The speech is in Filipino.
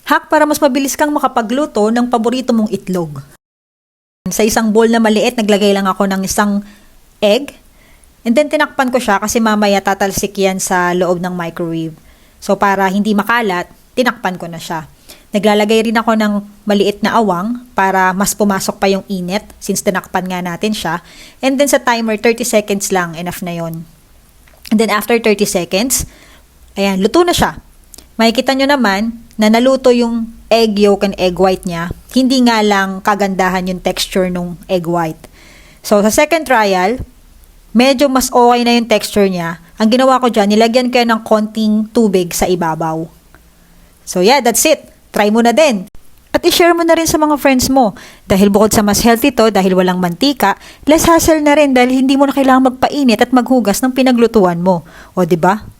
Hack para mas mabilis kang makapagluto ng paborito mong itlog. Sa isang bowl na maliit, naglagay lang ako ng isang egg. And then tinakpan ko siya kasi mamaya tatalsik yan sa loob ng microwave. So para hindi makalat, tinakpan ko na siya. Naglalagay rin ako ng maliit na awang para mas pumasok pa yung init since tinakpan nga natin siya. And then sa timer, 30 seconds lang, enough na yon. And then after 30 seconds, ayan, luto na siya. Makikita nyo naman na naluto yung egg yolk and egg white niya. Hindi nga lang kagandahan yung texture ng egg white. So, sa second trial, medyo mas okay na yung texture niya. Ang ginawa ko dyan, nilagyan ko ng konting tubig sa ibabaw. So, yeah, that's it. Try mo na din. At i-share mo na rin sa mga friends mo. Dahil bukod sa mas healthy to, dahil walang mantika, less hassle na rin dahil hindi mo na kailangang magpainit at maghugas ng pinaglutuan mo. O, 'di ba?